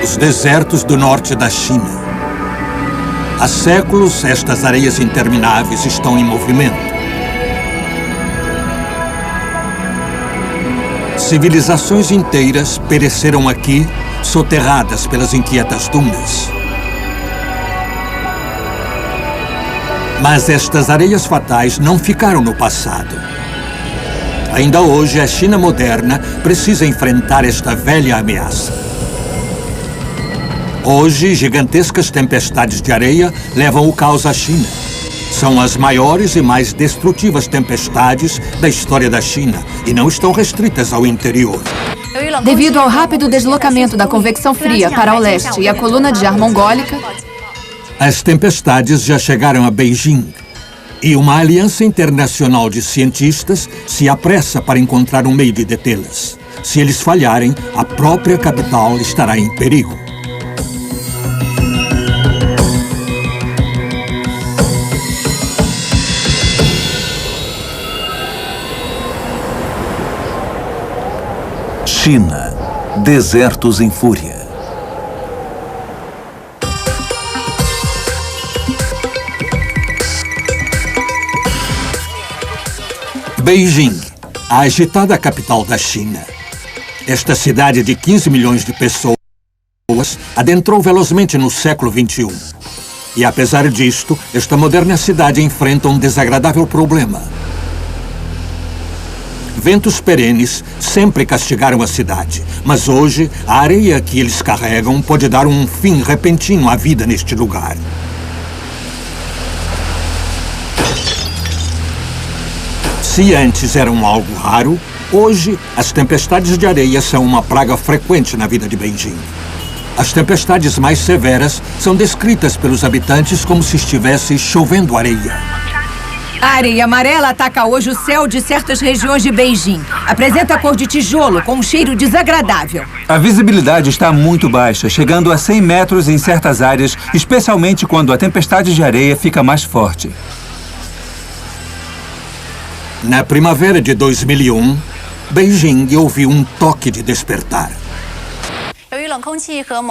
os desertos do norte da China. Há séculos, estas areias intermináveis estão em movimento. Civilizações inteiras pereceram aqui, soterradas pelas inquietas dunas. Mas estas areias fatais não ficaram no passado. Ainda hoje, a China moderna precisa enfrentar esta velha ameaça. Hoje, gigantescas tempestades de areia levam o caos à China. São as maiores e mais destrutivas tempestades da história da China e não estão restritas ao interior. Devido ao rápido deslocamento da convecção fria para o leste e a coluna de ar mongólica, as tempestades já chegaram a Beijing e uma aliança internacional de cientistas se apressa para encontrar um meio de detê-las. Se eles falharem, a própria capital estará em perigo. China, desertos em fúria. Beijing, a agitada capital da China. Esta cidade de 15 milhões de pessoas adentrou velozmente no século XXI. E apesar disto, esta moderna cidade enfrenta um desagradável problema. Ventos perenes sempre castigaram a cidade, mas hoje a areia que eles carregam pode dar um fim repentino à vida neste lugar. Se antes eram algo raro, hoje as tempestades de areia são uma praga frequente na vida de Beijing. As tempestades mais severas são descritas pelos habitantes como se estivesse chovendo areia. A areia amarela ataca hoje o céu de certas regiões de Beijing. Apresenta a cor de tijolo, com um cheiro desagradável. A visibilidade está muito baixa, chegando a 100 metros em certas áreas, especialmente quando a tempestade de areia fica mais forte. Na primavera de 2001, Beijing ouviu um toque de despertar.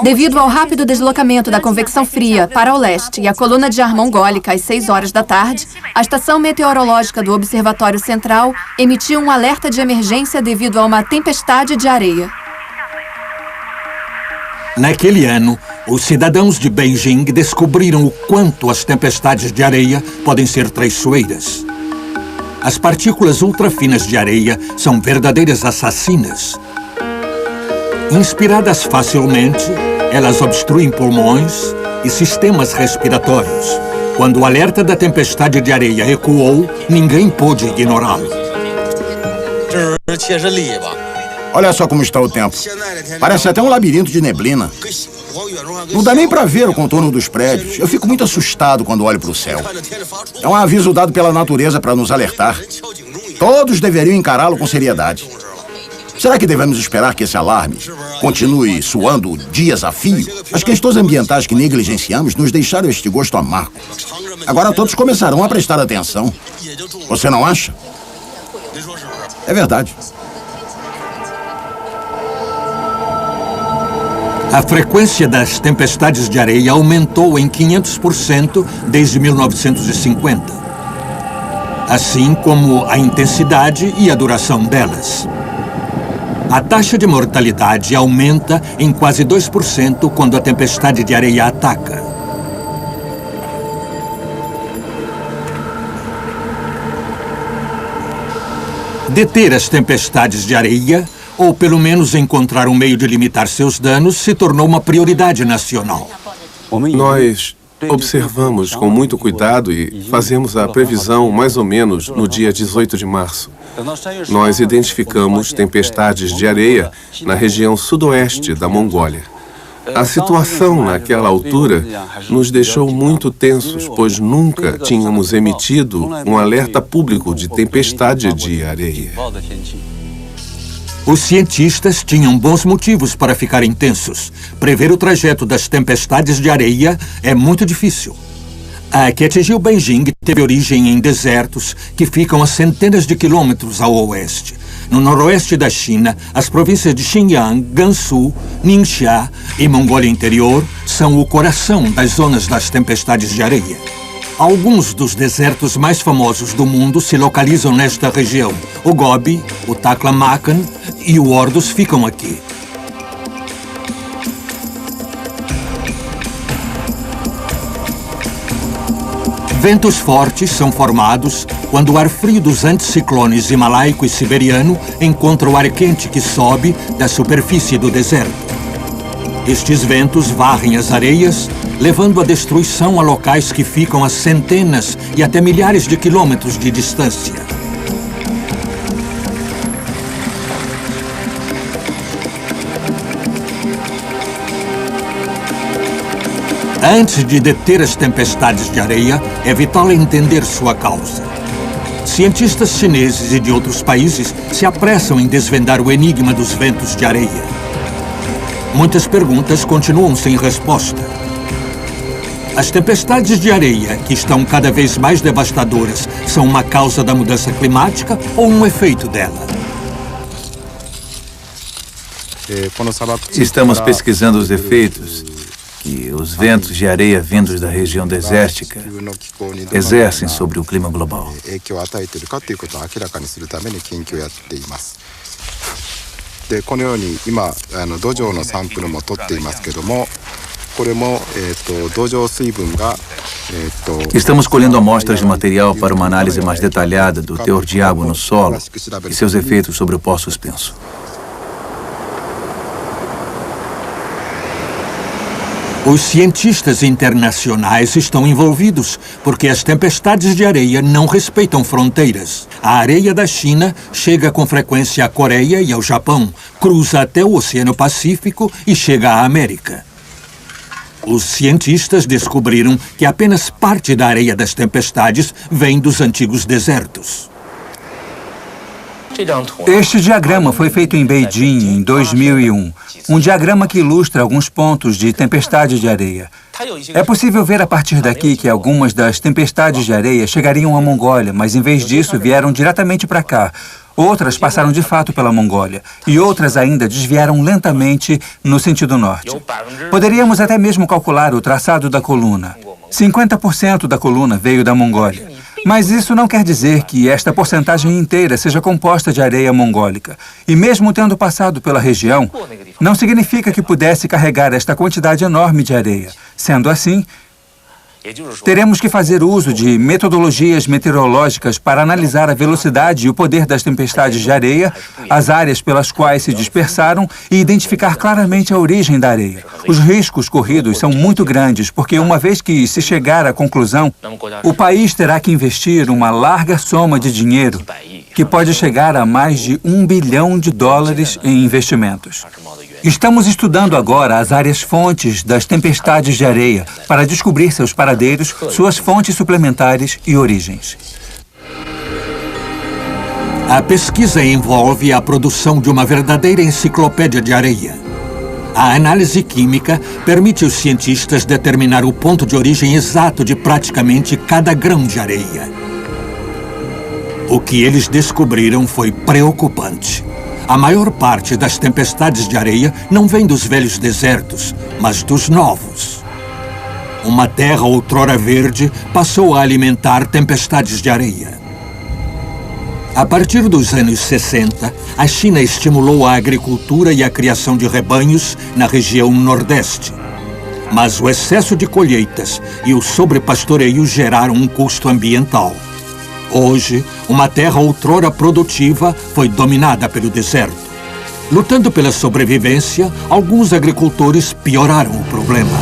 devido ao rápido deslocamento da convecção fria para o leste e a coluna de ar mongólica às 6 horas da tarde, a estação meteorológica do Observatório Central emitiu um alerta de emergência devido a uma tempestade de areia. Naquele ano, os cidadãos de Beijing descobriram o quanto as tempestades de areia podem ser traiçoeiras. As partículas ultrafinas de areia são verdadeiras assassinas. Inspiradas facilmente, elas obstruem pulmões e sistemas respiratórios. Quando o alerta da tempestade de areia ecoou, ninguém pôde ignorá-lo. Olha só como está o tempo. Parece até um labirinto de neblina. Não dá nem para ver o contorno dos prédios. Eu fico muito assustado quando olho para o céu. É um aviso dado pela natureza para nos alertar. Todos deveriam encará-lo com seriedade. Será que devemos esperar que esse alarme continue soando dias a fio? As questões ambientais que negligenciamos nos deixaram este gosto amargo. Agora todos começarão a prestar atenção. Você não acha? É verdade. A frequência das tempestades de areia aumentou em 500% desde 1950. Assim como a intensidade e a duração delas. A taxa de mortalidade aumenta em quase 2% quando a tempestade de areia ataca. Deter as tempestades de areia, ou pelo menos encontrar um meio de limitar seus danos, se tornou uma prioridade nacional. Nós observamos com muito cuidado e fazemos a previsão mais ou menos no dia 18 de março. Nós identificamos tempestades de areia na região sudoeste da Mongólia. A situação naquela altura nos deixou muito tensos, pois nunca tínhamos emitido um alerta público de tempestade de areia. Os cientistas tinham bons motivos para ficarem tensos. Prever o trajeto das tempestades de areia é muito difícil. A que atingiu Beijing teve origem em desertos que ficam a centenas de quilômetros ao oeste. no noroeste da China, as províncias de Xinjiang, Gansu, Ningxia e Mongólia Interior são o coração das zonas das tempestades de areia. Alguns dos desertos mais famosos do mundo se localizam nesta região. O Gobi, o Taklamakan e o Ordos ficam aqui. Ventos fortes são formados quando o ar frio dos anticiclones himalaico e siberiano encontra o ar quente que sobe da superfície do deserto. Estes ventos varrem as areias, levando a destruição a locais que ficam a centenas e até milhares de quilômetros de distância. Antes de deter as tempestades de areia, é vital entender sua causa. Cientistas chineses e de outros países se apressam em desvendar o enigma dos ventos de areia. Muitas perguntas continuam sem resposta. As tempestades de areia, que estão cada vez mais devastadoras, são uma causa da mudança climática ou um efeito dela? Estamos pesquisando os efeitos que os ventos de areia vindos da região desértica exercem sobre o clima global. Estamos colhendo amostras de material para uma análise mais detalhada do teor de água no solo e seus efeitos sobre o pó suspenso. Os cientistas internacionais estão envolvidos porque as tempestades de areia não respeitam fronteiras. A areia da China chega com frequência à Coreia e ao Japão, cruza até o Oceano Pacífico e chega à América. Os cientistas descobriram que apenas parte da areia das tempestades vem dos antigos desertos. Este diagrama foi feito em Beijing em 2001. Um diagrama que ilustra alguns pontos de tempestade de areia. É possível ver a partir daqui que algumas das tempestades de areia chegariam à Mongólia, mas em vez disso vieram diretamente para cá. Outras passaram de fato pela Mongólia e outras ainda desviaram lentamente no sentido norte. Poderíamos até mesmo calcular o traçado da coluna. 50% da coluna veio da Mongólia. Mas isso não quer dizer que esta porcentagem inteira seja composta de areia mongólica. E mesmo tendo passado pela região, não significa que pudesse carregar esta quantidade enorme de areia. Sendo assim, teremos que fazer uso de metodologias meteorológicas para analisar a velocidade e o poder das tempestades de areia, as áreas pelas quais se dispersaram e identificar claramente a origem da areia. Os riscos corridos são muito grandes, porque uma vez que se chegar à conclusão, o país terá que investir uma larga soma de dinheiro, que pode chegar a mais de $1 bilhão em investimentos. Estamos estudando agora as áreas-fontes das tempestades de areia para descobrir seus paradeiros, suas fontes suplementares e origens. A pesquisa envolve a produção de uma verdadeira enciclopédia de areia. A análise química permite aos cientistas determinar o ponto de origem exato de praticamente cada grão de areia. O que eles descobriram foi preocupante. A maior parte das tempestades de areia não vem dos velhos desertos, mas dos novos. Uma terra outrora verde passou a alimentar tempestades de areia. A partir dos anos 60, a China estimulou a agricultura e a criação de rebanhos na região nordeste. Mas o excesso de colheitas e o sobrepastoreio geraram um custo ambiental. Hoje, uma terra outrora produtiva foi dominada pelo deserto. Lutando pela sobrevivência, alguns agricultores pioraram o problema.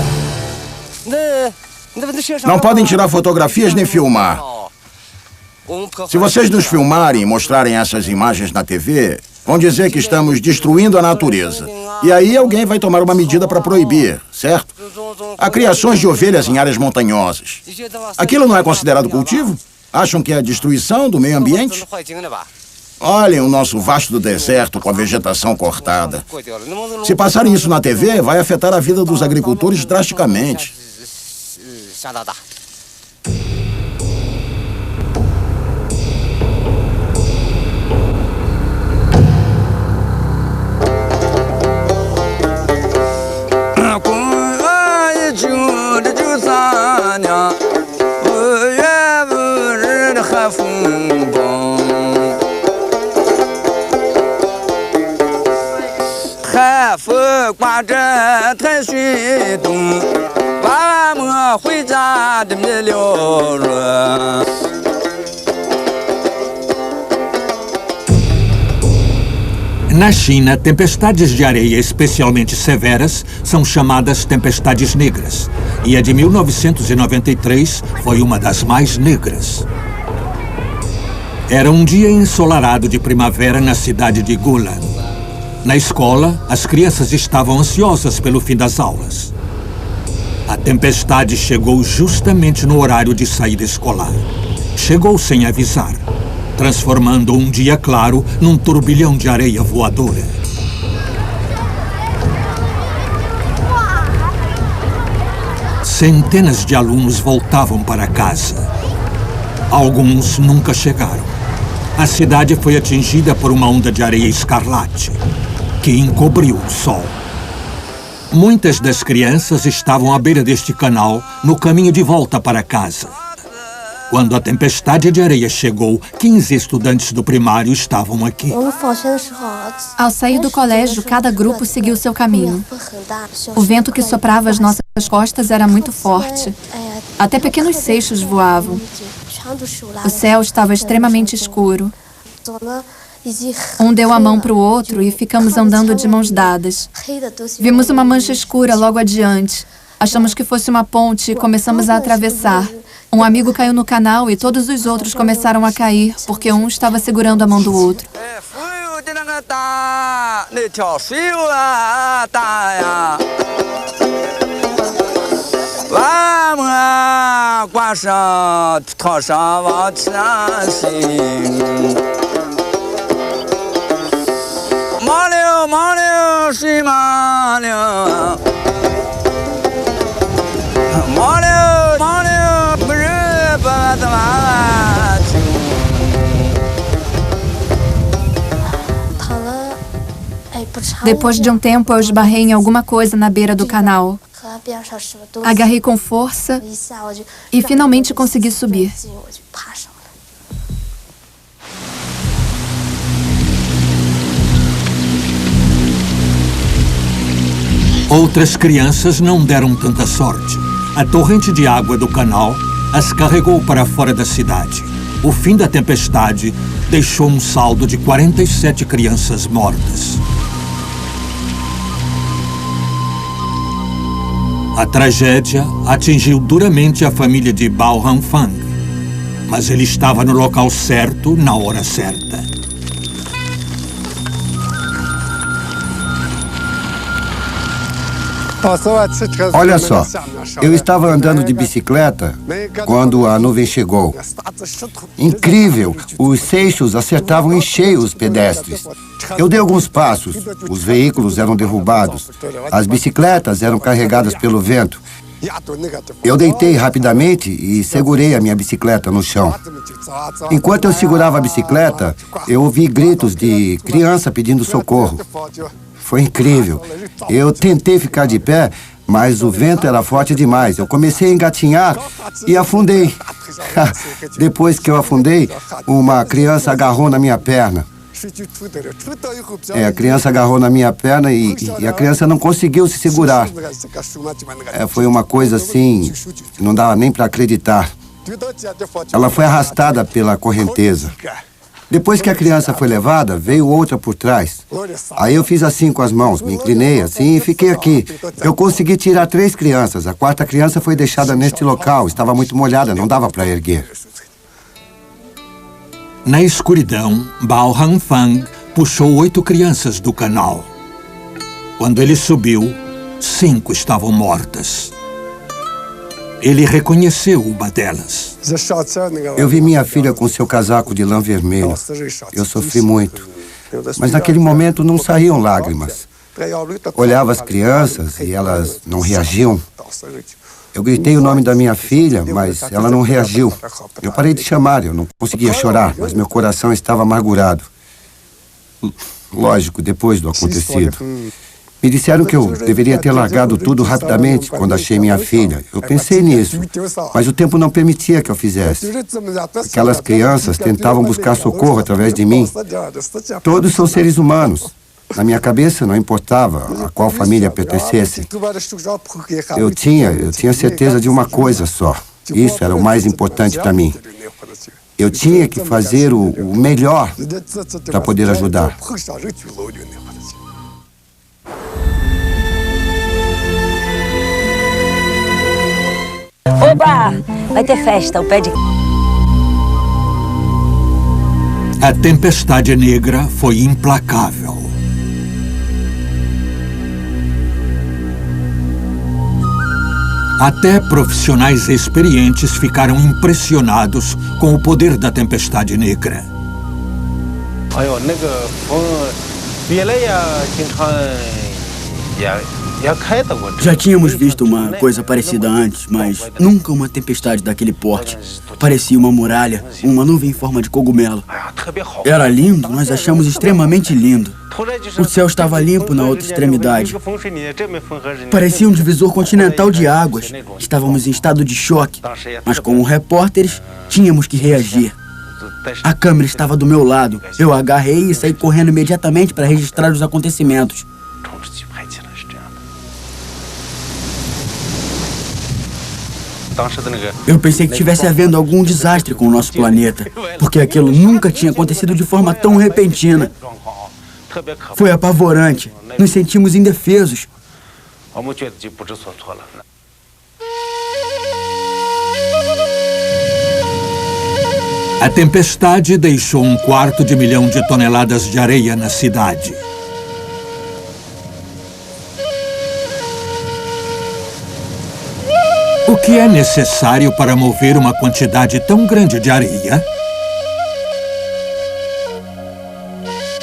Não podem tirar fotografias nem filmar. Se vocês nos filmarem e mostrarem essas imagens na TV, vão dizer que estamos destruindo a natureza. E aí alguém vai tomar uma medida para proibir, certo? Há criações de ovelhas em áreas montanhosas. Aquilo não é considerado cultivo? Acham que é a destruição do meio ambiente? Olhem o nosso vasto deserto com a vegetação cortada. Se passarem isso na TV, vai afetar a vida dos agricultores drasticamente. Na China, tempestades de areia especialmente severas são chamadas tempestades negras. E a de 1993 foi uma das mais negras. Era um dia ensolarado de primavera na cidade de Gulan. Na escola, as crianças estavam ansiosas pelo fim das aulas. A tempestade chegou justamente no horário de saída escolar. Chegou sem avisar, transformando um dia claro num turbilhão de areia voadora. Centenas de alunos voltavam para casa. Alguns nunca chegaram. A cidade foi atingida por uma onda de areia escarlate, que encobriu o sol. Muitas das crianças estavam à beira deste canal, no caminho de volta para casa. Quando a tempestade de areia chegou, 15 estudantes do primário estavam aqui. Ao sair do colégio, cada grupo seguiu seu caminho. O vento que soprava às nossas costas era muito forte. Até pequenos seixos voavam. O céu estava extremamente escuro. Um deu a mão para o outro e ficamos andando de mãos dadas. Vimos uma mancha escura logo adiante. Achamos que fosse uma ponte e começamos a atravessar. Um amigo caiu no canal e todos os outros começaram a cair, porque um estava segurando a mão do outro. Depois de um tempo, eu esbarrei em alguma coisa na beira do canal. Agarrei com força e finalmente consegui subir. Outras crianças não deram tanta sorte. A torrente de água do canal as carregou para fora da cidade. O fim da tempestade deixou um saldo de 47 crianças mortas. A tragédia atingiu duramente a família de Bao Hanfang, mas ele estava no local certo, na hora certa. Olha só, eu estava andando de bicicleta quando a nuvem chegou. Incrível, os seixos acertavam em cheio os pedestres. Eu dei alguns passos, os veículos eram derrubados, as bicicletas eram carregadas pelo vento. Eu deitei rapidamente e segurei a minha bicicleta no chão. Enquanto eu segurava a bicicleta, eu ouvi gritos de criança pedindo socorro. Foi incrível. Eu tentei ficar de pé, mas o vento era forte demais. Eu comecei a engatinhar e afundei. Depois que eu afundei, uma criança agarrou na minha perna. A criança agarrou na minha perna e a criança não conseguiu se segurar. Foi uma coisa assim, não dava nem para acreditar. Ela foi arrastada pela correnteza. Depois que a criança foi levada, veio outra por trás. Aí eu fiz assim com as mãos, me inclinei assim e fiquei aqui. Eu consegui tirar 3 crianças. A 4ª criança foi deixada neste local. Estava muito molhada, não dava para erguer. Na escuridão, Bao Hanfang puxou 8 crianças do canal. Quando ele subiu, 5 estavam mortas. Ele reconheceu uma delas. Eu vi minha filha com seu casaco de lã vermelho. Eu sofri muito. Mas naquele momento não saíam lágrimas. Olhava as crianças e elas não reagiam. Eu gritei o nome da minha filha, mas ela não reagiu. Eu parei de chamar, eu não conseguia chorar, mas meu coração estava amargurado. Lógico, depois do acontecido. Me disseram que eu deveria ter largado tudo rapidamente quando achei minha filha. Eu pensei nisso, mas o tempo não permitia que eu fizesse. Aquelas crianças tentavam buscar socorro através de mim. Todos são seres humanos. Na minha cabeça não importava a qual família pertencesse. Eu tinha certeza de uma coisa só. Isso era o mais importante para mim. Eu tinha que fazer o melhor para poder ajudar. Oba! Vai ter festa, o pé de... A tempestade negra foi implacável. Até profissionais experientes ficaram impressionados com o poder da tempestade negra. Já tínhamos visto uma coisa parecida antes, mas nunca uma tempestade daquele porte. Parecia uma muralha, uma nuvem em forma de cogumelo. Era lindo, nós achamos extremamente lindo. O céu estava limpo na outra extremidade. Parecia um divisor continental de águas. Estávamos em estado de choque, mas como repórteres, tínhamos que reagir. A câmera estava do meu lado. Eu agarrei e saí correndo imediatamente para registrar os acontecimentos. Eu pensei que estivesse havendo algum desastre com o nosso planeta, porque aquilo nunca tinha acontecido de forma tão repentina. Foi apavorante. Nos sentimos indefesos. A tempestade deixou 1/4 milhão de toneladas de areia na cidade. O que é necessário para mover uma quantidade tão grande de areia?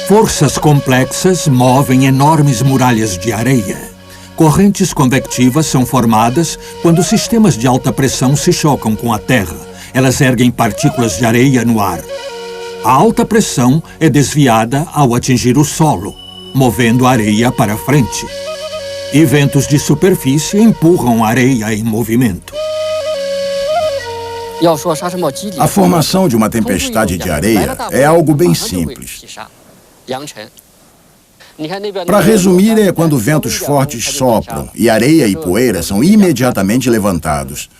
Forças complexas movem enormes muralhas de areia. Correntes convectivas são formadas quando sistemas de alta pressão se chocam com a Terra. Elas erguem partículas de areia no ar. A alta pressão é desviada ao atingir o solo, movendo a areia para frente. E ventos de superfície empurram a areia em movimento. A formação de uma tempestade de areia é algo bem simples. Para resumir, é quando ventos fortes sopram e areia e poeira são imediatamente levantados.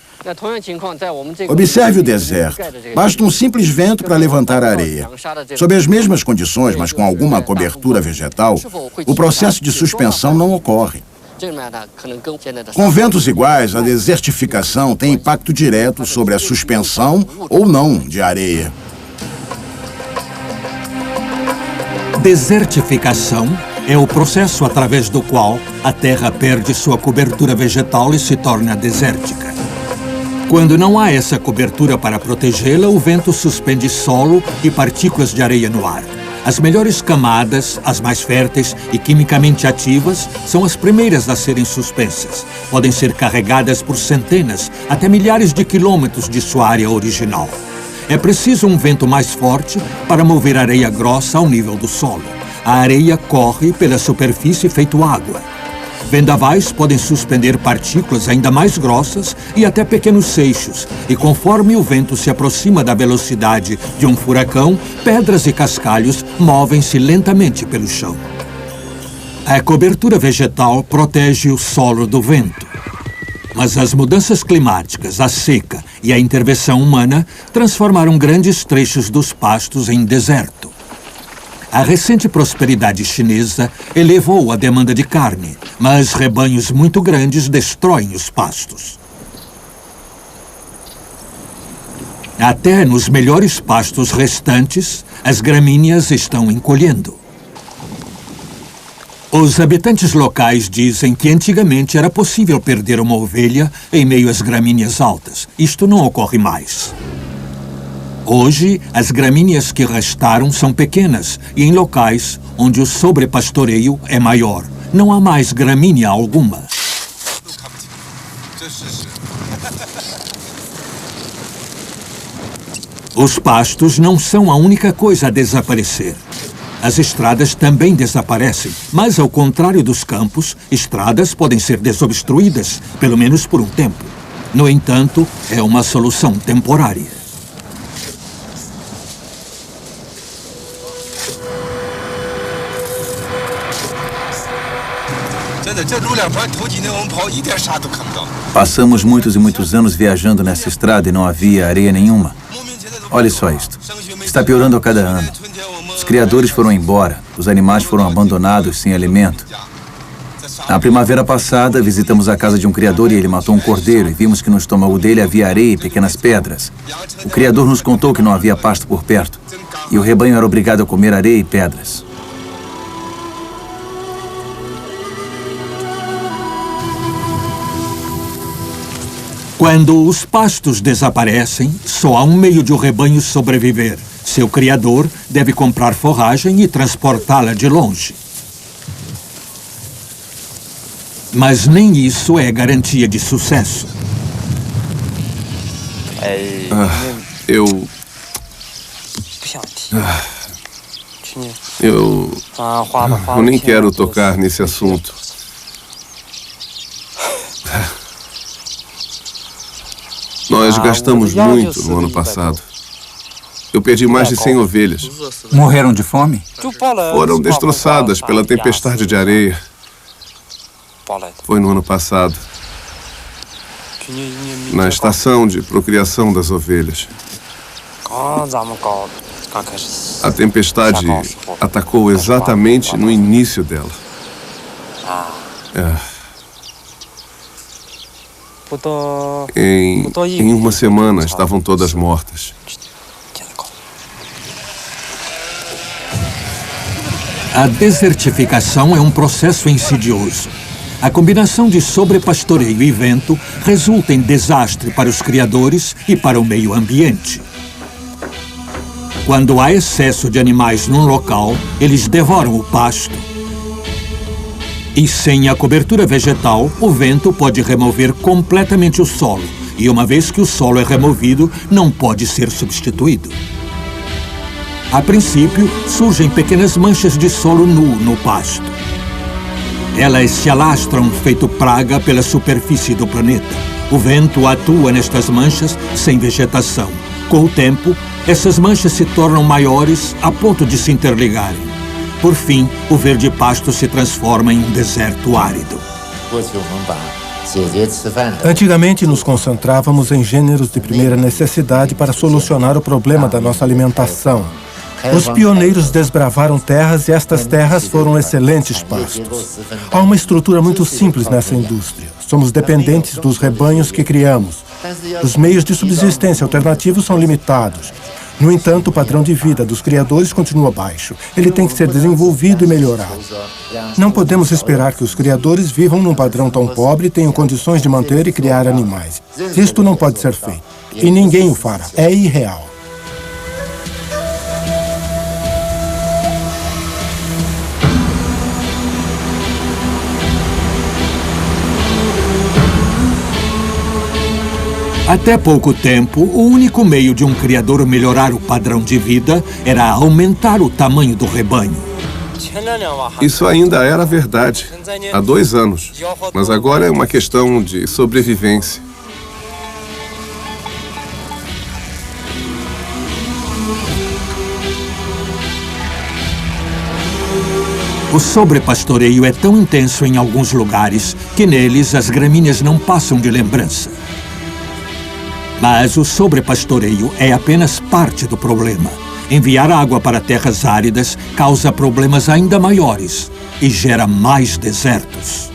Observe o deserto. Basta um simples vento para levantar a areia. Sob as mesmas condições, mas com alguma cobertura vegetal, o processo de suspensão não ocorre. Com ventos iguais, a desertificação tem impacto direto sobre a suspensão ou não de areia. Desertificação é o processo através do qual a Terra perde sua cobertura vegetal e se torna desértica. Quando não há essa cobertura para protegê-la, o vento suspende solo e partículas de areia no ar. As melhores camadas, as mais férteis e quimicamente ativas, são as primeiras a serem suspensas. Podem ser carregadas por centenas, até milhares de quilômetros de sua área original. É preciso um vento mais forte para mover areia grossa ao nível do solo. A areia corre pela superfície feito água. Vendavais podem suspender partículas ainda mais grossas e até pequenos seixos, e conforme o vento se aproxima da velocidade de um furacão, pedras e cascalhos movem-se lentamente pelo chão. A cobertura vegetal protege o solo do vento. Mas as mudanças climáticas, a seca e a intervenção humana transformaram grandes trechos dos pastos em deserto. A recente prosperidade chinesa elevou a demanda de carne, mas rebanhos muito grandes destroem os pastos. Até nos melhores pastos restantes, as gramíneas estão encolhendo. Os habitantes locais dizem que antigamente era possível perder uma ovelha em meio às gramíneas altas. Isto não ocorre mais. Hoje, as gramíneas que restaram são pequenas e em locais onde o sobrepastoreio é maior. Não há mais gramínea alguma. Os pastos não são a única coisa a desaparecer. As estradas também desaparecem, mas ao contrário dos campos, estradas podem ser desobstruídas, pelo menos por um tempo. No entanto, é uma solução temporária. Passamos muitos e muitos anos viajando nessa estrada e não havia areia nenhuma. Olhe só isto. Está piorando a cada ano. Os criadores foram embora, os animais foram abandonados sem alimento. Na primavera passada, visitamos a casa de um criador e ele matou um cordeiro e vimos que no estômago dele havia areia e pequenas pedras. O criador nos contou que não havia pasto por perto e o rebanho era obrigado a comer areia e pedras. Quando os pastos desaparecem, só há um meio de o rebanho sobreviver. Seu criador deve comprar forragem e transportá-la de longe. Mas nem isso é garantia de sucesso. Eu nem quero tocar nesse assunto. Nós gastamos muito no ano passado. Eu perdi mais de 100 ovelhas. Morreram de fome? Foram destroçadas pela tempestade de areia. Foi no ano passado. Na estação de procriação das ovelhas. A tempestade atacou exatamente no início dela. Em uma semana estavam todas mortas. A desertificação é um processo insidioso. A combinação de sobrepastoreio e vento resulta em desastre para os criadores e para o meio ambiente. Quando há excesso de animais num local, eles devoram o pasto. E sem a cobertura vegetal, o vento pode remover completamente o solo. E uma vez que o solo é removido, não pode ser substituído. A princípio, surgem pequenas manchas de solo nu no pasto. Elas se alastram feito praga pela superfície do planeta. O vento atua nestas manchas sem vegetação. Com o tempo, essas manchas se tornam maiores a ponto de se interligarem. Por fim, o verde pasto se transforma em um deserto árido. Antigamente, nos concentrávamos em gêneros de primeira necessidade para solucionar o problema da nossa alimentação. Os pioneiros desbravaram terras e estas terras foram excelentes pastos. Há uma estrutura muito simples nessa indústria. Somos dependentes dos rebanhos que criamos. Os meios de subsistência alternativos são limitados. No entanto, o padrão de vida dos criadores continua baixo. Ele tem que ser desenvolvido e melhorado. Não podemos esperar que os criadores vivam num padrão tão pobre e tenham condições de manter e criar animais. Isto não pode ser feito. E ninguém o fará. É irreal. Até pouco tempo, o único meio de um criador melhorar o padrão de vida era aumentar o tamanho do rebanho. Isso ainda era verdade há 2 anos, mas agora é uma questão de sobrevivência. O sobrepastoreio é tão intenso em alguns lugares que neles as gramíneas não passam de lembrança. Mas o sobrepastoreio é apenas parte do problema. Enviar água para terras áridas causa problemas ainda maiores e gera mais desertos.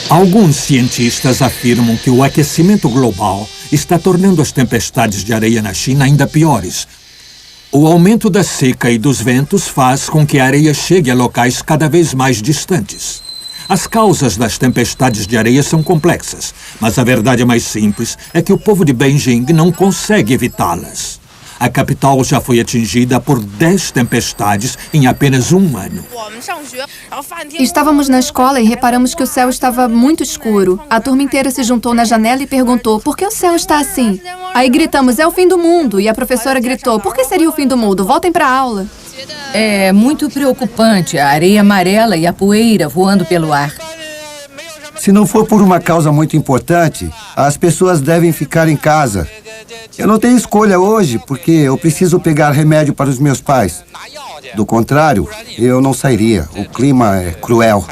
Alguns cientistas afirmam que o aquecimento global está tornando as tempestades de areia na China ainda piores. O aumento da seca e dos ventos faz com que a areia chegue a locais cada vez mais distantes. As causas das tempestades de areia são complexas, mas a verdade mais simples é que o povo de Beijing não consegue evitá-las. A capital já foi atingida por 10 tempestades em apenas um ano. Estávamos na escola e reparamos que o céu estava muito escuro. A turma inteira se juntou na janela e perguntou: por que o céu está assim? Aí gritamos: é o fim do mundo. E a professora gritou: por que seria o fim do mundo? Voltem para a aula. É muito preocupante a areia amarela e a poeira voando pelo ar. Se não for por uma causa muito importante, as pessoas devem ficar em casa. Eu não tenho escolha hoje, porque eu preciso pegar remédio para os meus pais. Do contrário, eu não sairia. O clima é cruel.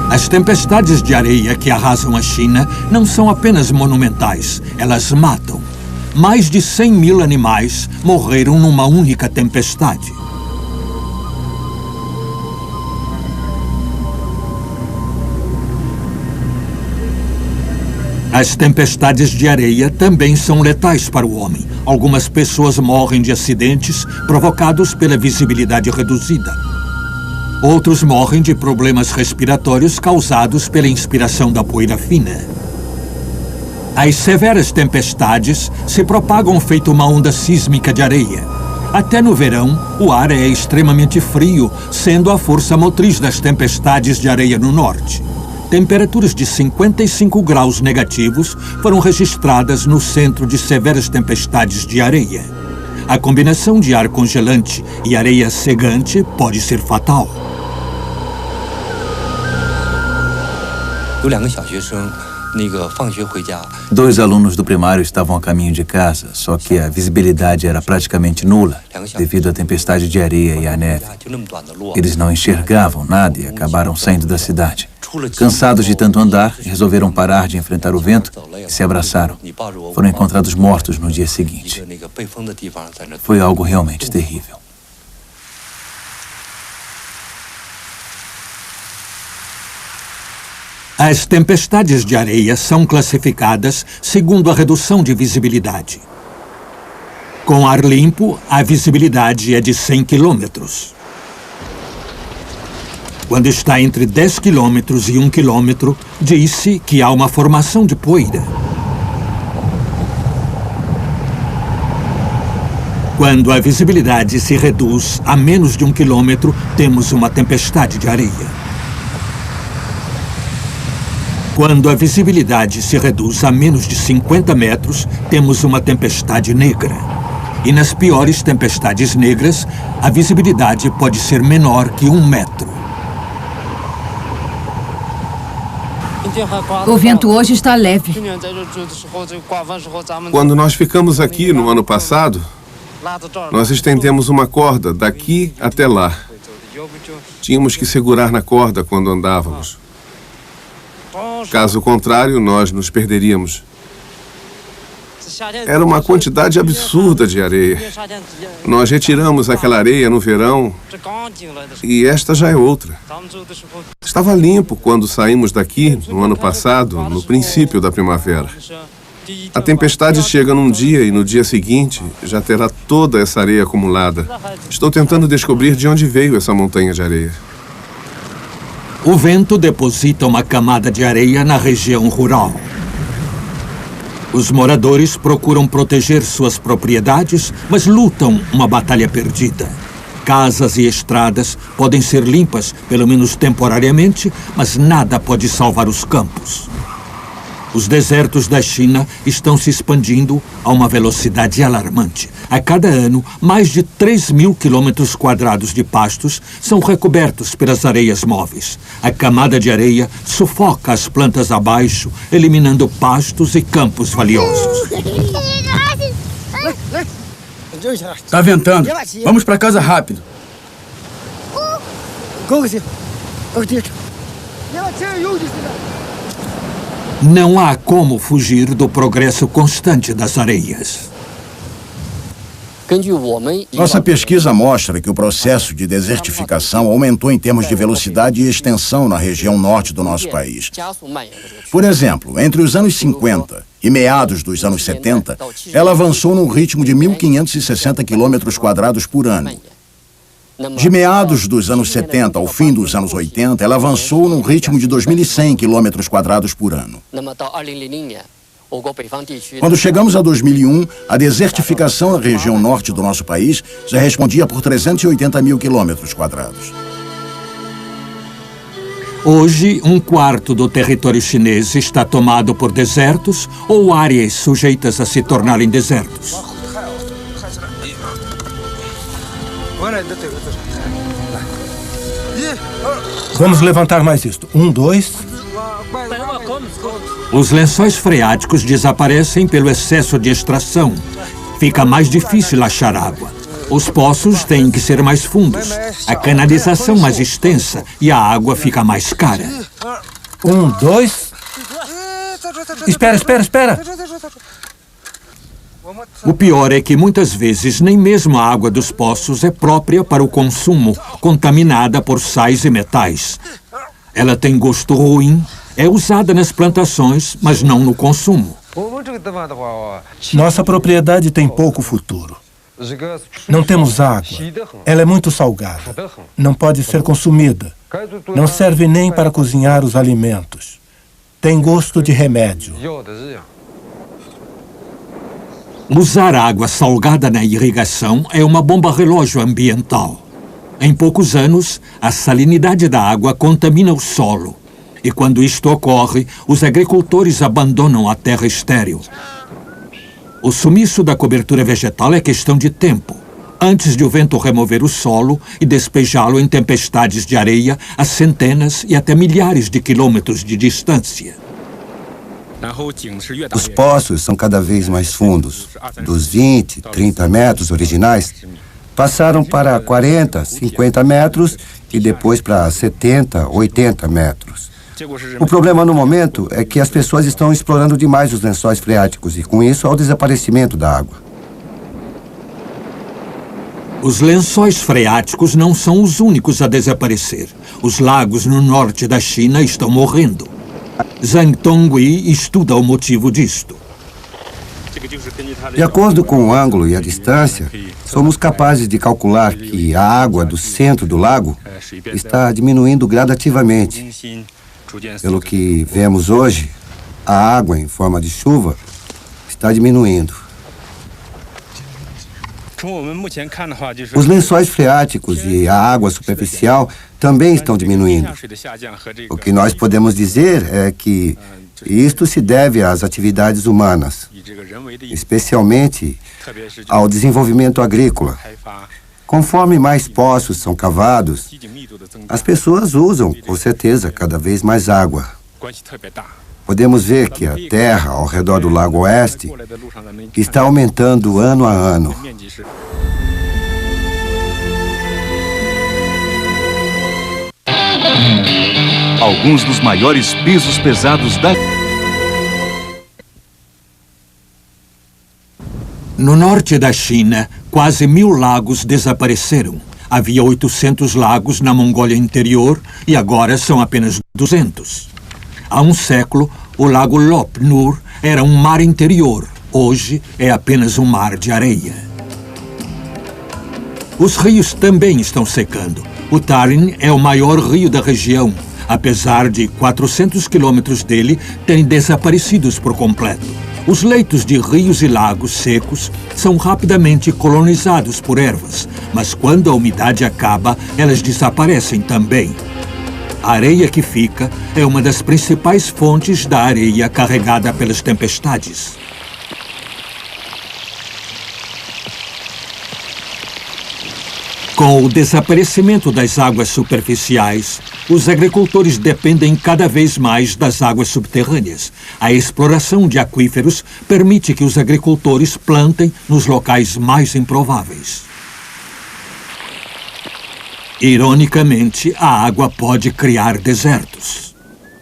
As tempestades de areia que arrasam a China não são apenas monumentais, elas matam. Mais de 100 mil animais morreram numa única tempestade. As tempestades de areia também são letais para o homem. Algumas pessoas morrem de acidentes provocados pela visibilidade reduzida. Outros morrem de problemas respiratórios causados pela inspiração da poeira fina. As severas tempestades se propagam feito uma onda sísmica de areia. Até no verão, o ar é extremamente frio, sendo a força motriz das tempestades de areia no norte. Temperaturas de 55 graus negativos foram registradas no centro de severas tempestades de areia. A combinação de ar congelante e areia cegante pode ser fatal. Dois alunos do primário estavam a caminho de casa, só que a visibilidade era praticamente nula devido à tempestade de areia e à neve. Eles não enxergavam nada e acabaram saindo da cidade. Cansados de tanto andar, resolveram parar de enfrentar o vento e se abraçaram. Foram encontrados mortos no dia seguinte. Foi algo realmente terrível. As tempestades de areia são classificadas segundo a redução de visibilidade. Com ar limpo, a visibilidade é de 100 quilômetros. Quando está entre 10 quilômetros e 1 quilômetro, diz-se que há uma formação de poeira. Quando a visibilidade se reduz a menos de 1 quilômetro, temos uma tempestade de areia. Quando a visibilidade se reduz a menos de 50 metros, temos uma tempestade negra. E nas piores tempestades negras, a visibilidade pode ser menor que 1 metro. O vento hoje está leve. Quando nós ficamos aqui no ano passado, nós estendemos uma corda daqui até lá. Tínhamos que segurar na corda quando andávamos. Caso contrário, nós nos perderíamos. Era uma quantidade absurda de areia. Nós retiramos aquela areia no verão e esta já é outra. Estava limpo quando saímos daqui no ano passado, no princípio da primavera. A tempestade chega num dia e no dia seguinte já terá toda essa areia acumulada. Estou tentando descobrir de onde veio essa montanha de areia. O vento deposita uma camada de areia na região rural. Os moradores procuram proteger suas propriedades, mas lutam uma batalha perdida. Casas e estradas podem ser limpas, pelo menos temporariamente, mas nada pode salvar os campos. Os desertos da China estão se expandindo a uma velocidade alarmante. A cada ano, mais de 3.000 quilômetros quadrados de pastos são recobertos pelas areias móveis. A camada de areia sufoca as plantas abaixo, eliminando pastos e campos valiosos. Tá ventando. Vamos para casa rápido. Não há como fugir do progresso constante das areias. Nossa pesquisa mostra que o processo de desertificação aumentou em termos de velocidade e extensão na região norte do nosso país. Por exemplo, entre os anos 50 e meados dos anos 70, ela avançou num ritmo de 1.560 quilômetros quadrados por ano. De meados dos anos 70 ao fim dos anos 80, ela avançou num ritmo de 2.100 quilômetros quadrados por ano. Quando chegamos a 2001, a desertificação na região norte do nosso país já respondia por 380 mil quilômetros quadrados. Hoje, 1/4 do território chinês está tomado por desertos ou áreas sujeitas a se tornarem desertos. Vamos levantar mais isto. 1, 2. Os lençóis freáticos desaparecem pelo excesso de extração. Fica mais difícil achar água. Os poços têm que ser mais fundos, a canalização mais extensa e a água fica mais cara. 1, 2. Espera. O pior é que muitas vezes nem mesmo a água dos poços é própria para o consumo, contaminada por sais e metais. Ela tem gosto ruim, é usada nas plantações, mas não no consumo. Nossa propriedade tem pouco futuro. Não temos água. Ela é muito salgada. Não pode ser consumida. Não serve nem para cozinhar os alimentos. Tem gosto de remédio. Usar água salgada na irrigação é uma bomba-relógio ambiental. Em poucos anos, a salinidade da água contamina o solo. E quando isto ocorre, os agricultores abandonam a terra estéril. O sumiço da cobertura vegetal é questão de tempo, antes de o vento remover o solo e despejá-lo em tempestades de areia a centenas e até milhares de quilômetros de distância. Os poços são cada vez mais fundos. Dos 20, 30 metros originais, passaram para 40, 50 metros e depois para 70, 80 metros. O problema no momento é que as pessoas estão explorando demais os lençóis freáticos e, com isso, há o desaparecimento da água. Os lençóis freáticos não são os únicos a desaparecer. Os lagos no norte da China estão morrendo. Zhang Tonghui estuda o motivo disto. De acordo com o ângulo e a distância, somos capazes de calcular que a água do centro do lago está diminuindo gradativamente. Pelo que vemos hoje, a água em forma de chuva está diminuindo. Os lençóis freáticos e a água superficial também estão diminuindo. O que nós podemos dizer é que isto se deve às atividades humanas, especialmente ao desenvolvimento agrícola. Conforme mais poços são cavados, as pessoas usam, com certeza, cada vez mais água. Podemos ver que a terra ao redor do Lago Oeste está aumentando ano a ano. Alguns dos maiores pesos pesados da... No norte da China, quase 1000 lagos desapareceram. Havia 800 lagos na Mongólia Interior e agora são apenas 200. Há um século, o lago Lop Nur era um mar interior. Hoje é apenas um mar de areia. Os rios também estão secando. O Tarim é o maior rio da região, apesar de 400 quilômetros dele terem desaparecido por completo. Os leitos de rios e lagos secos são rapidamente colonizados por ervas, mas quando a umidade acaba, elas desaparecem também. A areia que fica é uma das principais fontes da areia carregada pelas tempestades. Com o desaparecimento das águas superficiais, os agricultores dependem cada vez mais das águas subterrâneas. A exploração de aquíferos permite que os agricultores plantem nos locais mais improváveis. Ironicamente, a água pode criar desertos.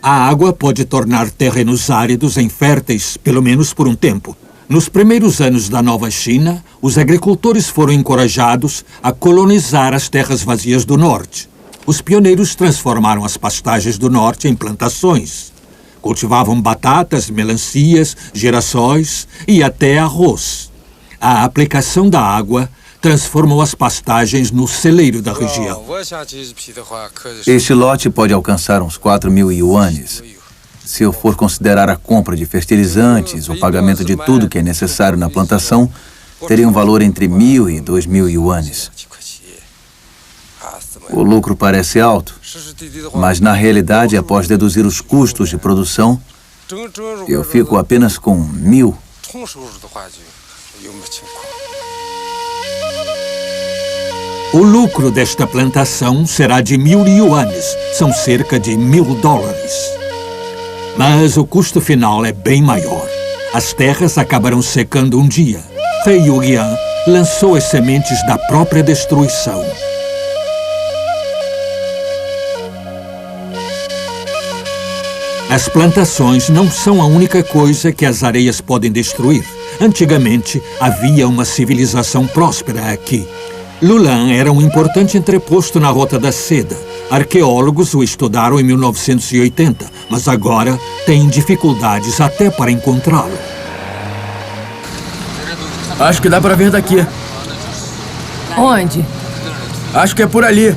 A água pode tornar terrenos áridos inférteis, pelo menos por um tempo. Nos primeiros anos da Nova China, os agricultores foram encorajados a colonizar as terras vazias do norte. Os pioneiros transformaram as pastagens do norte em plantações. Cultivavam batatas, melancias, girassóis e até arroz. A aplicação da água transformou as pastagens no celeiro da região. Este lote pode alcançar uns 4.000 ienes. Se eu for considerar a compra de fertilizantes, o pagamento de tudo que é necessário na plantação, teria um valor entre 1.000 e 2.000 ienes. O lucro parece alto, mas na realidade, após deduzir os custos de produção, eu fico apenas com 1.000. O lucro desta plantação será de 1.000 ienes, são cerca de $1.000. Mas o custo final é bem maior. As terras acabarão secando um dia. Rei Yugian lançou as sementes da própria destruição. As plantações não são a única coisa que as areias podem destruir. Antigamente, havia uma civilização próspera aqui. Lulan era um importante entreposto na Rota da Seda. Arqueólogos o estudaram em 1980, mas agora têm dificuldades até para encontrá-lo. Acho que dá para ver daqui. Onde? Acho que é por ali.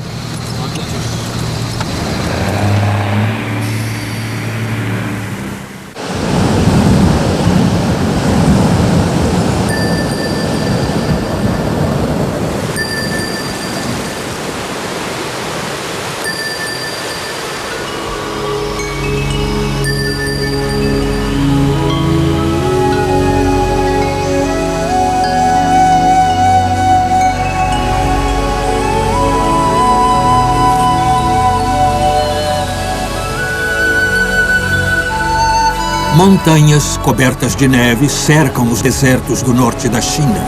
Montanhas cobertas de neve cercam os desertos do norte da China.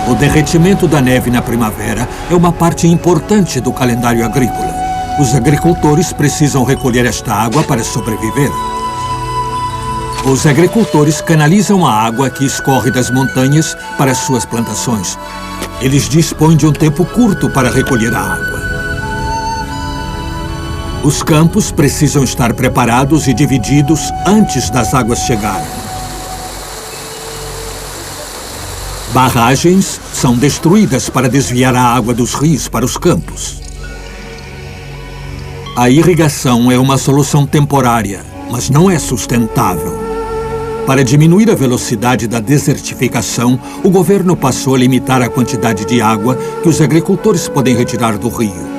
O derretimento da neve na primavera é uma parte importante do calendário agrícola. Os agricultores precisam recolher esta água para sobreviver. Os agricultores canalizam a água que escorre das montanhas para suas plantações. Eles dispõem de um tempo curto para recolher a água. Os campos precisam estar preparados e divididos antes das águas chegarem. Barragens são destruídas para desviar a água dos rios para os campos. A irrigação é uma solução temporária, mas não é sustentável. Para diminuir a velocidade da desertificação, o governo passou a limitar a quantidade de água que os agricultores podem retirar do rio.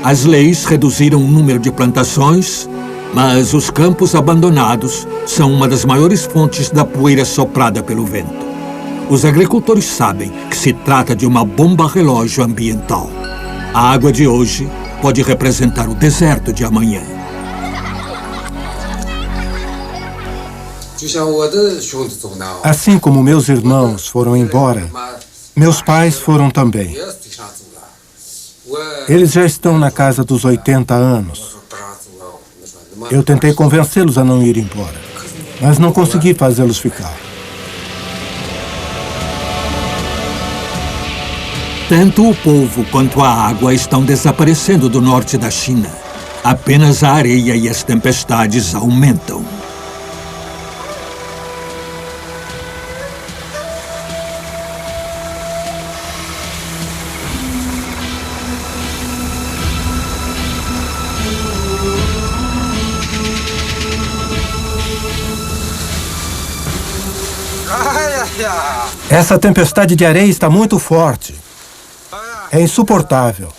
As leis reduziram o número de plantações, mas os campos abandonados são uma das maiores fontes da poeira soprada pelo vento. Os agricultores sabem que se trata de uma bomba-relógio ambiental. A água de hoje pode representar o deserto de amanhã. Assim como meus irmãos foram embora, meus pais foram também. Eles já estão na casa dos 80 anos. Eu tentei convencê-los a não ir embora, mas não consegui fazê-los ficar. Tanto o povo quanto a água estão desaparecendo do norte da China. Apenas a areia e as tempestades aumentam. Essa tempestade de areia está muito forte. É insuportável.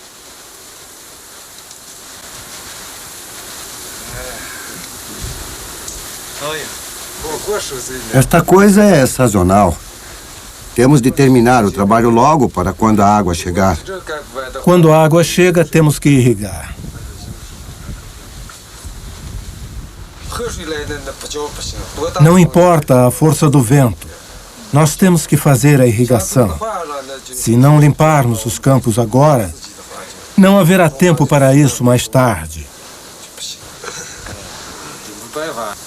Esta coisa é sazonal. Temos de terminar o trabalho logo para quando a água chegar. Quando a água chega, temos que irrigar. Não importa a força do vento. Nós temos que fazer a irrigação. Se não limparmos os campos agora, não haverá tempo para isso mais tarde.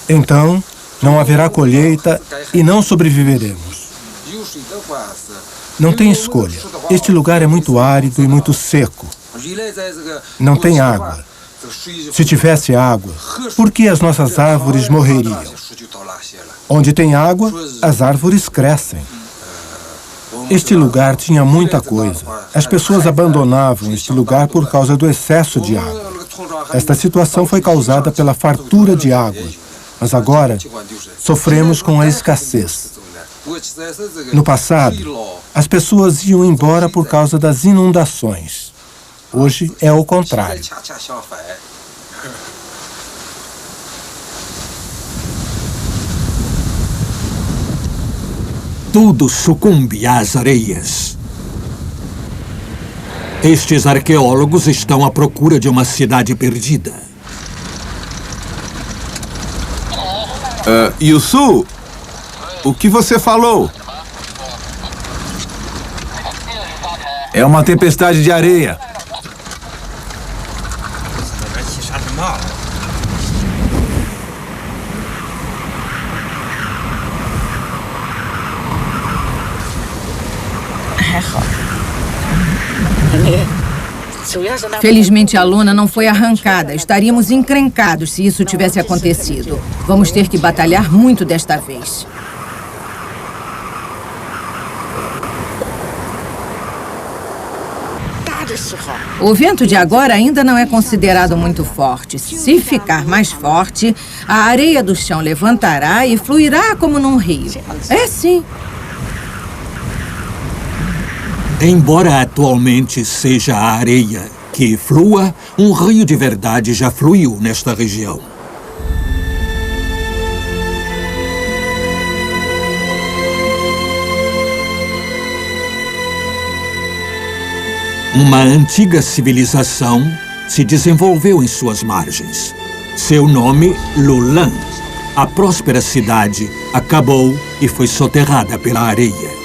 Então, não haverá colheita e não sobreviveremos. Não tem escolha. Este lugar é muito árido e muito seco. Não tem água. Se tivesse água, por que as nossas árvores morreriam? Onde tem água, as árvores crescem. Este lugar tinha muita coisa. As pessoas abandonavam este lugar por causa do excesso de água. Esta situação foi causada pela fartura de água, mas agora sofremos com a escassez. No passado, as pessoas iam embora por causa das inundações. Hoje é o contrário. Tudo sucumbe às areias. Estes arqueólogos estão à procura de uma cidade perdida. Yusu, o que você falou? É uma tempestade de areia. Felizmente, a lona não foi arrancada. Estaríamos encrencados se isso tivesse acontecido. Vamos ter que batalhar muito desta vez. O vento de agora ainda não é considerado muito forte. Se ficar mais forte, a areia do chão levantará e fluirá como num rio. É sim. Embora atualmente seja a areia que flua, um rio de verdade já fluiu nesta região. Uma antiga civilização se desenvolveu em suas margens. Seu nome, Lulan. A próspera cidade acabou e foi soterrada pela areia.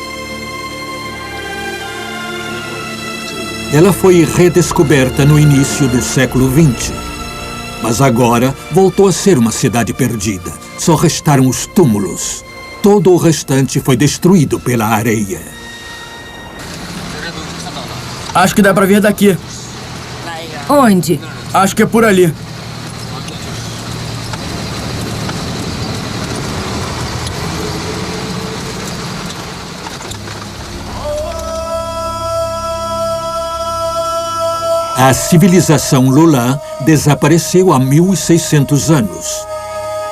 Ela foi redescoberta no início do século XX. Mas agora voltou a ser uma cidade perdida. Só restaram os túmulos. Todo o restante foi destruído pela areia. Acho que dá pra ver daqui. Onde? Acho que é por ali. A civilização Lulan desapareceu há 1.600 anos.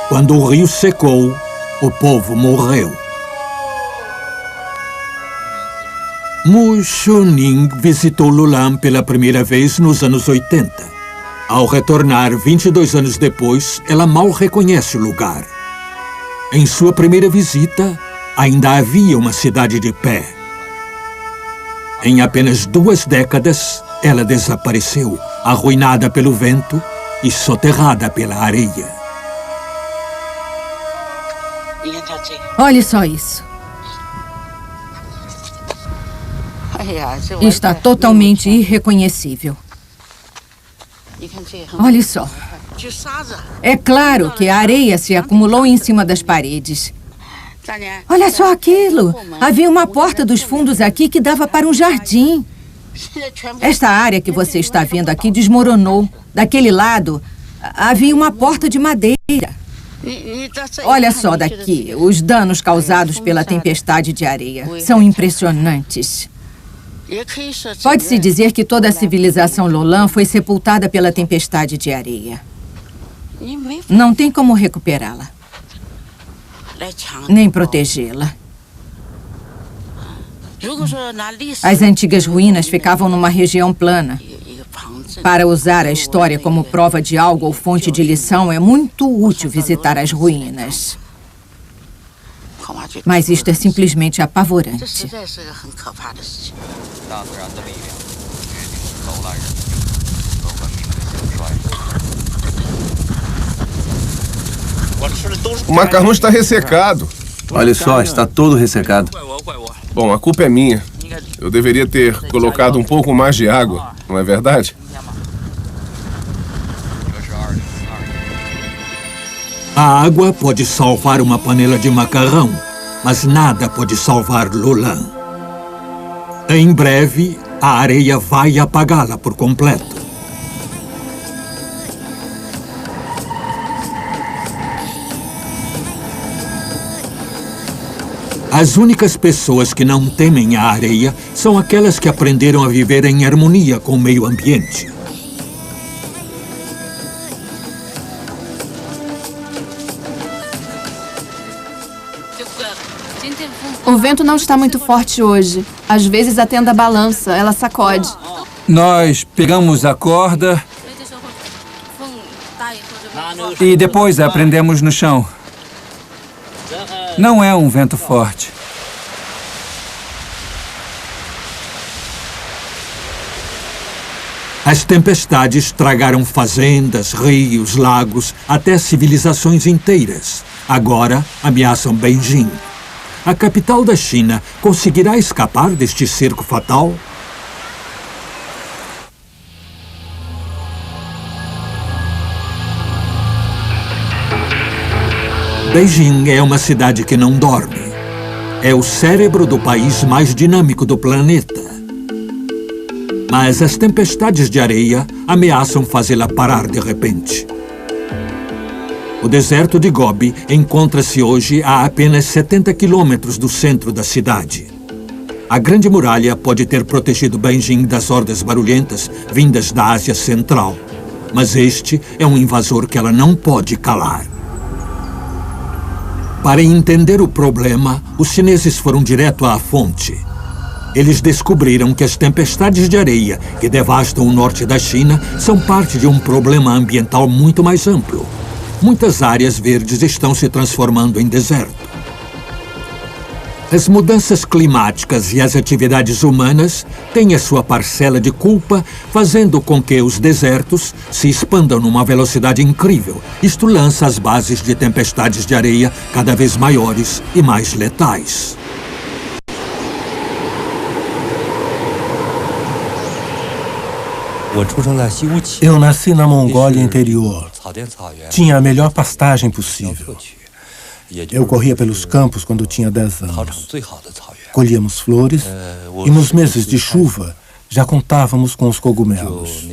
Quando o rio secou, o povo morreu. Mu Xuning visitou Lulan pela primeira vez nos anos 80. Ao retornar 22 anos depois, ela mal reconhece o lugar. Em sua primeira visita, ainda havia uma cidade de pé. Em apenas 2 décadas, ela desapareceu, arruinada pelo vento e soterrada pela areia. Olhe só isso. Está totalmente irreconhecível. Olhe só. É claro que a areia se acumulou em cima das paredes. Olha só aquilo. Havia uma porta dos fundos aqui que dava para um jardim. Esta área que você está vendo aqui desmoronou. Daquele lado, havia uma porta de madeira. Olha só daqui, os danos causados pela tempestade de areia. São impressionantes. Pode-se dizer que toda a civilização Lulan foi sepultada pela tempestade de areia. Não tem como recuperá-la, nem protegê-la. As antigas ruínas ficavam numa região plana. Para usar a história como prova de algo ou fonte de lição, é muito útil visitar as ruínas. Mas isto é simplesmente apavorante. O macarrão está ressecado. Olha só, está todo ressecado. Bom, a culpa é minha. Eu deveria ter colocado um pouco mais de água, não é verdade? A água pode salvar uma panela de macarrão, mas nada pode salvar Lulan. Em breve, a areia vai apagá-la por completo. As únicas pessoas que não temem a areia são aquelas que aprenderam a viver em harmonia com o meio ambiente. O vento não está muito forte hoje. Às vezes a tenda balança, ela sacode. Nós pegamos a corda e depois a prendemos no chão. Não é um vento forte. As tempestades tragaram fazendas, rios, lagos, até civilizações inteiras. Agora ameaçam Beijing. A capital da China conseguirá escapar deste cerco fatal? Beijing é uma cidade que não dorme. É o cérebro do país mais dinâmico do planeta. Mas as tempestades de areia ameaçam fazê-la parar de repente. O deserto de Gobi encontra-se hoje a apenas 70 quilômetros do centro da cidade. A Grande Muralha pode ter protegido Beijing das hordas barulhentas vindas da Ásia Central. Mas este é um invasor que ela não pode calar. Para entender o problema, os chineses foram direto à fonte. Eles descobriram que as tempestades de areia que devastam o norte da China são parte de um problema ambiental muito mais amplo. Muitas áreas verdes estão se transformando em deserto. As mudanças climáticas e as atividades humanas têm a sua parcela de culpa, fazendo com que os desertos se expandam numa velocidade incrível. Isto lança as bases de tempestades de areia cada vez maiores e mais letais. Eu nasci na Mongólia interior. Tinha a melhor pastagem possível. Eu corria pelos campos quando tinha 10 anos. Colhíamos flores e nos meses de chuva já contávamos com os cogumelos.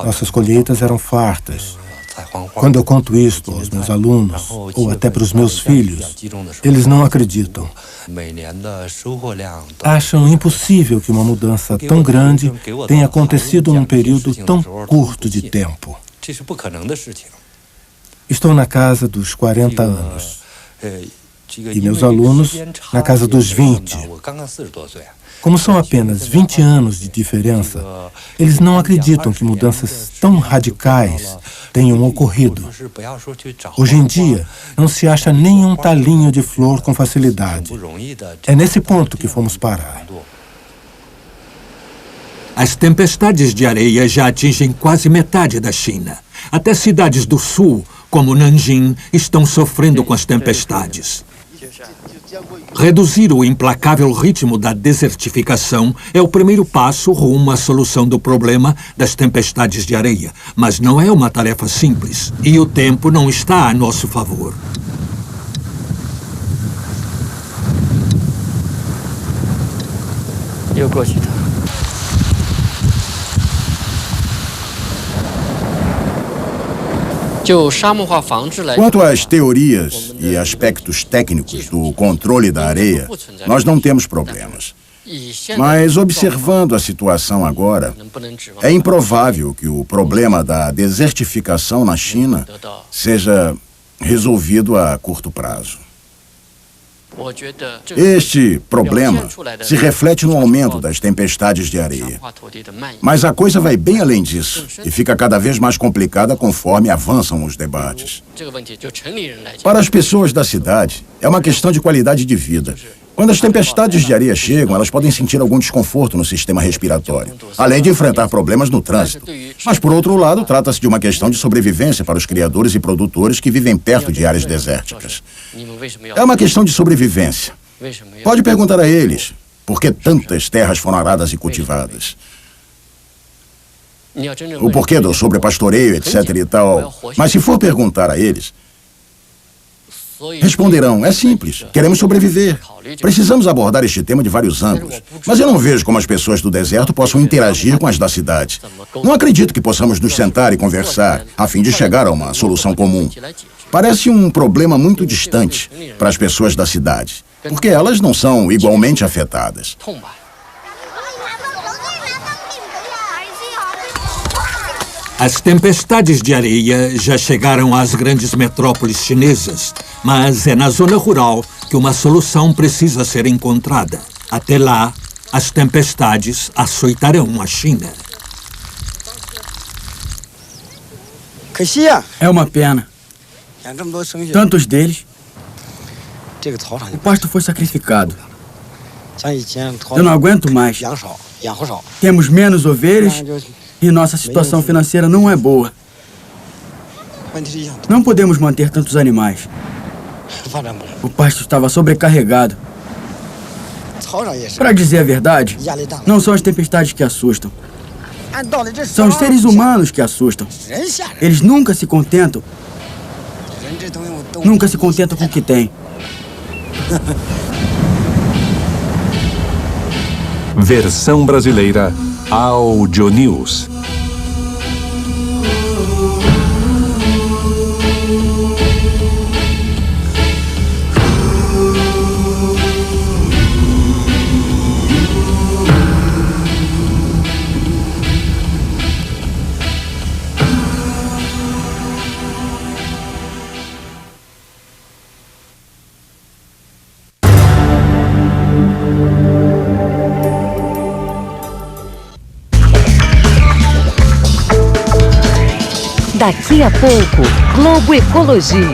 Nossas colheitas eram fartas. Quando eu conto isto aos meus alunos, ou até para os meus filhos, eles não acreditam. Acham impossível que uma mudança tão grande tenha acontecido num período tão curto de tempo. Estou na casa dos 40 anos. E meus alunos na casa dos 20. Como são apenas 20 anos de diferença, eles não acreditam que mudanças tão radicais tenham ocorrido. Hoje em dia, não se acha nenhum talinho de flor com facilidade. É nesse ponto que fomos parar. As tempestades de areia já atingem quase metade da China. Até cidades do sul, como Nanjing, estão sofrendo com as tempestades. Reduzir o implacável ritmo da desertificação é o primeiro passo rumo à solução do problema das tempestades de areia. Mas não é uma tarefa simples, e o tempo não está a nosso favor. Quanto às teorias e aspectos técnicos do controle da areia, nós não temos problemas. Mas, observando a situação agora, é improvável que o problema da desertificação na China seja resolvido a curto prazo. Este problema se reflete no aumento das tempestades de areia. Mas a coisa vai bem além disso e fica cada vez mais complicada conforme avançam os debates. Para as pessoas da cidade, é uma questão de qualidade de vida. Quando as tempestades de areia chegam, elas podem sentir algum desconforto no sistema respiratório, além de enfrentar problemas no trânsito. Mas, por outro lado, trata-se de uma questão de sobrevivência para os criadores e produtores que vivem perto de áreas desérticas. É uma questão de sobrevivência. Pode perguntar a eles por que tantas terras foram aradas e cultivadas. O porquê do sobrepastoreio, etc. e tal. Mas se for perguntar a eles, responderão, é simples, queremos sobreviver. Precisamos abordar este tema de vários ângulos. Mas eu não vejo como as pessoas do deserto possam interagir com as da cidade. Não acredito que possamos nos sentar e conversar, a fim de chegar a uma solução comum. Parece um problema muito distante para as pessoas da cidade. porque elas não são igualmente afetadas. As tempestades de areia já chegaram às grandes metrópoles chinesas, mas é na zona rural que uma solução precisa ser encontrada. Até lá, as tempestades açoitarão a China. É uma pena. Tantos deles. O pasto foi sacrificado. Eu não aguento mais. Temos menos ovelhas e nossa situação financeira não é boa. Não podemos manter tantos animais. O pasto estava sobrecarregado. Para dizer a verdade, não são as tempestades que assustam. São os seres humanos que assustam. Eles nunca se contentam. Nunca se contentam com o que têm. Versão brasileira Audio News. Daqui a pouco, Globo Ecologia.